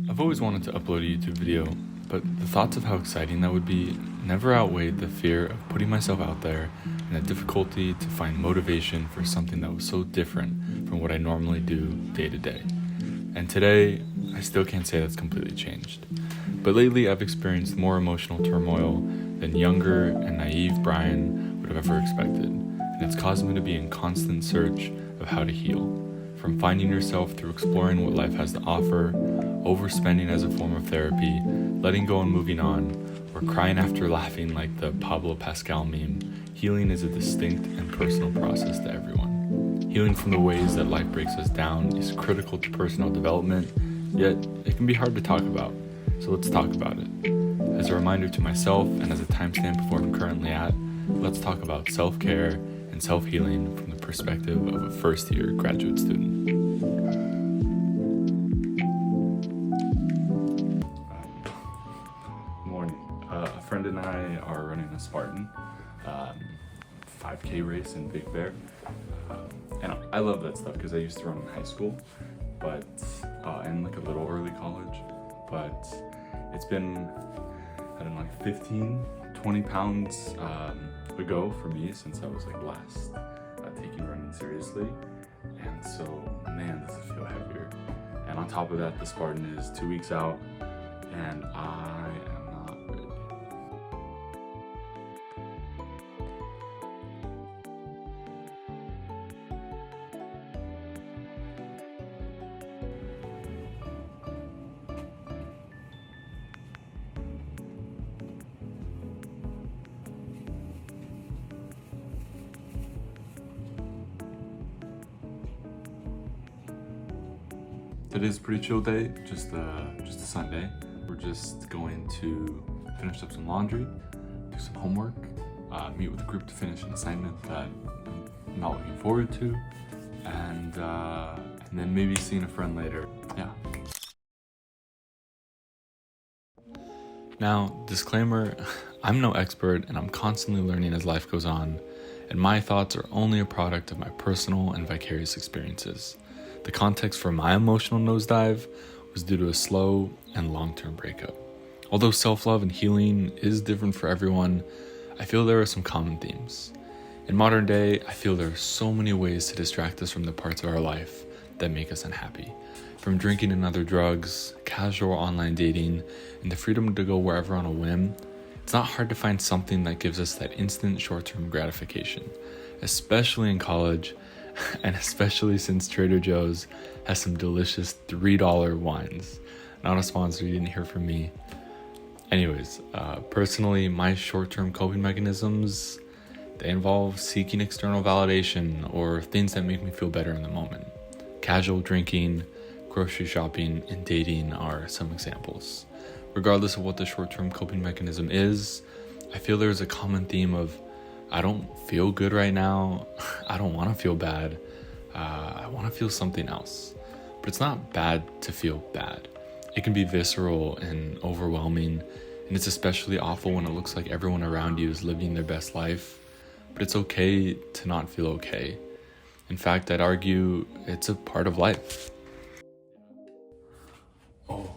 I've always wanted to upload a YouTube video, but the thoughts of how exciting that would be never outweighed the fear of putting myself out there and the difficulty to find motivation for something that was so different from what I normally do day to day. And today, I still can't say that's completely changed. But lately, I've experienced more emotional turmoil than younger and naive Brian would have ever expected, and it's caused me to be in constant search of how to heal. From finding yourself through exploring what life has to offer, overspending as a form of therapy, letting go and moving on, or crying after laughing like the Pablo Pascal meme, healing is a distinct and personal process to everyone. Healing from the ways that life breaks us down is critical to personal development, yet it can be hard to talk about, so let's talk about it. As a reminder to myself and as a timestamp of where I'm currently at, let's talk about self-care and self-healing from the perspective of a first-year graduate student. Morning. A friend and I are running a Spartan 5K race in Big Bear. And I love that stuff because I used to run in high school, but and like a little early college, but it's been, I don't know, like 15, 20 pounds ago for me since I was like last taking running seriously. And so, man, does it feel heavier. And on top of that, the Spartan is 2 weeks out, and I am not ready. Today's a pretty chill day, just a Sunday. We're just going to finish up some laundry, do some homework, meet with a group to finish an assignment that I'm not looking forward to, and then maybe seeing a friend later. Yeah. Now, disclaimer, I'm no expert and I'm constantly learning as life goes on, and my thoughts are only a product of my personal and vicarious experiences. The context for my emotional nosedive was due to a slow and long-term breakup. Although self-love and healing is different for everyone, I feel there are some common themes. In modern day, I feel there are so many ways to distract us from the parts of our life that make us unhappy. From drinking and other drugs, casual online dating, and the freedom to go wherever on a whim, it's not hard to find something that gives us that instant short-term gratification, especially in college, and especially since Trader Joe's has some delicious $3 wines. Not a sponsor, you didn't hear from me. Anyways, personally, my short-term coping mechanisms, they involve seeking external validation or things that make me feel better in the moment. Casual drinking, grocery shopping, and dating are some examples. Regardless of what the short-term coping mechanism is, I feel there's a common theme of I don't feel good right now. I don't want to feel bad. I want to feel something else. But it's not bad to feel bad. It can be visceral and overwhelming, and it's especially awful when it looks like everyone around you is living their best life. But it's okay to not feel okay. In fact, I'd argue it's a part of life. Oh,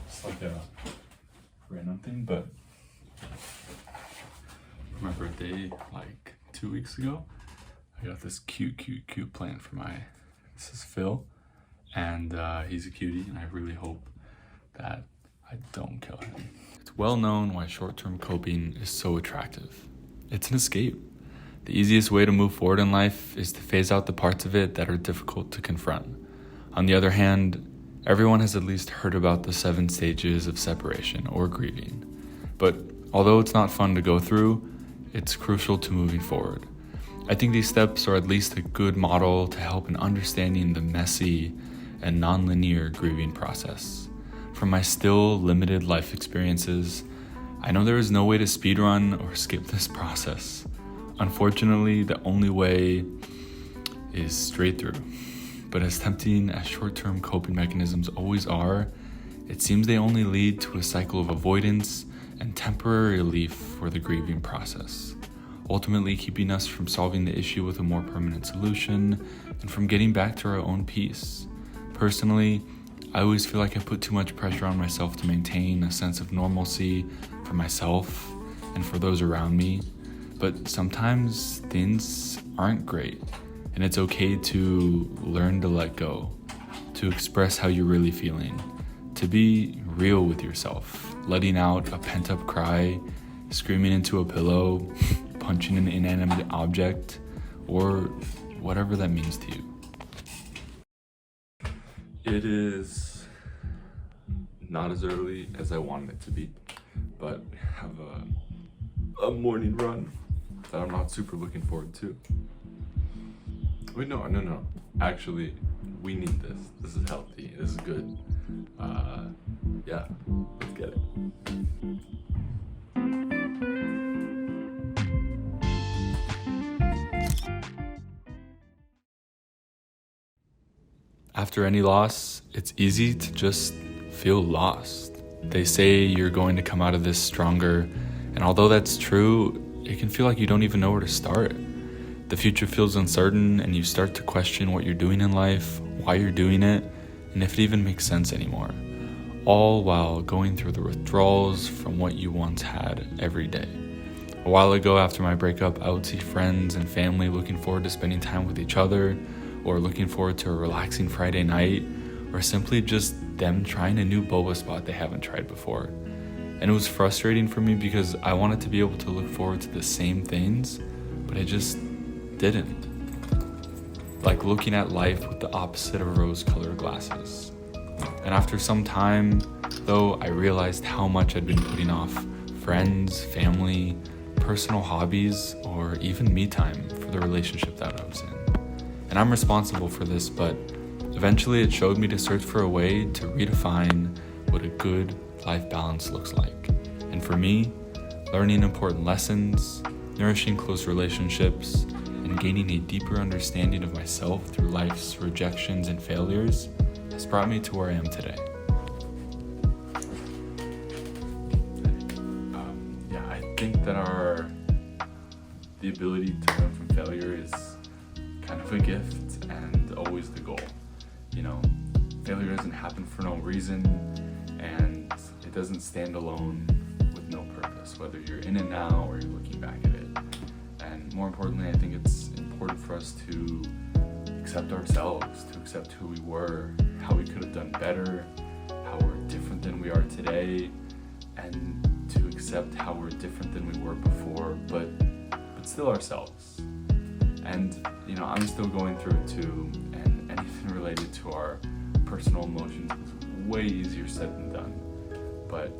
it's like a random thing, but for my birthday like 2 weeks ago, I got this cute plant for this is Phil, and he's a cutie, and I really hope that I don't kill him. It's well known why short-term coping is so attractive. It's an escape. The easiest way to move forward in life is to phase out the parts of it that are difficult to confront. On the other hand, everyone has at least heard about the 7 stages of separation or grieving. But although it's not fun to go through, it's crucial to moving forward. I think these steps are at least a good model to help in understanding the messy and non-linear grieving process. From my still limited life experiences, I know there is no way to speedrun or skip this process. Unfortunately, the only way is straight through. But as tempting as short-term coping mechanisms always are, it seems they only lead to a cycle of avoidance and temporary relief for the grieving process, ultimately keeping us from solving the issue with a more permanent solution and from getting back to our own peace. Personally, I always feel like I put too much pressure on myself to maintain a sense of normalcy for myself and for those around me. But sometimes things aren't great, and it's okay to learn to let go, to express how you're really feeling, to be real with yourself, letting out a pent-up cry, screaming into a pillow, punching an inanimate object, or whatever that means to you. It is not as early as I wanted it to be, but we have a morning run that I'm not super looking forward to. Wait, no. Actually, we need this. This is healthy. This is good. Yeah, let's get it. After any loss, it's easy to just feel lost. They say you're going to come out of this stronger, and although that's true, it can feel like you don't even know where to start. The future feels uncertain, and you start to question what you're doing in life, why you're doing it, and if it even makes sense anymore. All while going through the withdrawals from what you once had every day. A while ago, after my breakup, I would see friends and family looking forward to spending time with each other, or looking forward to a relaxing Friday night, or simply just them trying a new boba spot they haven't tried before. And it was frustrating for me because I wanted to be able to look forward to the same things, but I just didn't. Like looking at life with the opposite of rose-colored glasses. And after some time, though, I realized how much I'd been putting off friends, family, personal hobbies, or even me time for the relationship that I was in. And I'm responsible for this, but eventually it showed me to search for a way to redefine what a good life balance looks like. And for me, learning important lessons, nourishing close relationships, and gaining a deeper understanding of myself through life's rejections and failures has brought me to where I am today. I think that the ability to learn from failure is kind of a gift and always the goal. You know, failure doesn't happen for no reason, and it doesn't stand alone with no purpose, whether you're in it now or you're looking back at it. And more importantly, I think it's important for us to accept ourselves, to accept who we were, how we could have done better, how we're different than we are today, and to accept how we're different than we were before, but still ourselves. And, you know, I'm still going through it too, and anything related to our personal emotions is way easier said than done. But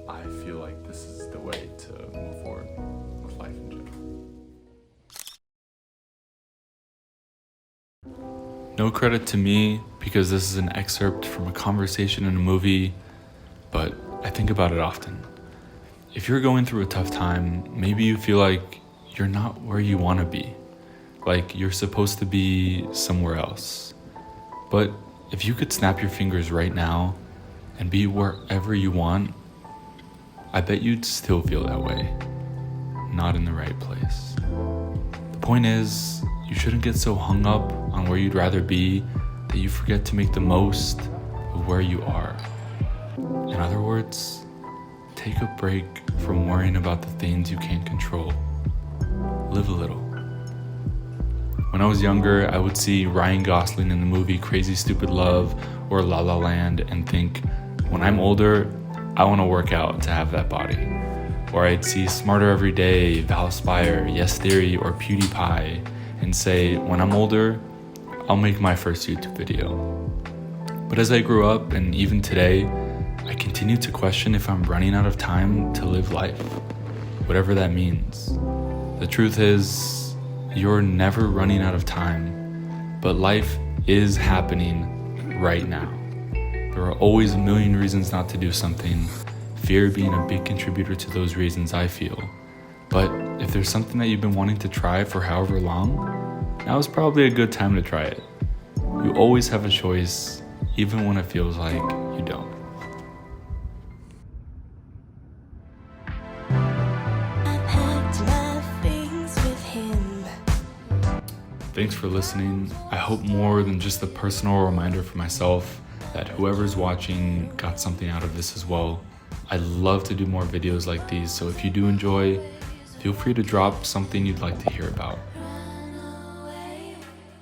I feel like this is the way to move forward with life in general. No credit to me, because this is an excerpt from a conversation in a movie, but I think about it often. If you're going through a tough time, maybe you feel like you're not where you want to be. Like you're supposed to be somewhere else. But if you could snap your fingers right now and be wherever you want, I bet you'd still feel that way. Not in the right place. The point is, you shouldn't get so hung up on where you'd rather be that you forget to make the most of where you are. In other words, take a break from worrying about the things you can't control. Live a little. When I was younger, I would see Ryan Gosling in the movie Crazy Stupid Love or La La Land and think, when I'm older, I want to work out to have that body. Or I'd see Smarter Every Day, Valspire, Yes Theory, or PewDiePie and say, when I'm older, I'll make my first YouTube video. But as I grew up, and even today, I continue to question if I'm running out of time to live life, whatever that means. The truth is, you're never running out of time, but life is happening right now. There are always a million reasons not to do something, fear being a big contributor to those reasons, I feel. But if there's something that you've been wanting to try for however long, now is probably a good time to try it. You always have a choice, even when it feels like you don't. Thanks for listening. I hope more than just a personal reminder for myself that whoever's watching got something out of this as well. I love to do more videos like these, so if you do enjoy, feel free to drop something you'd like to hear about.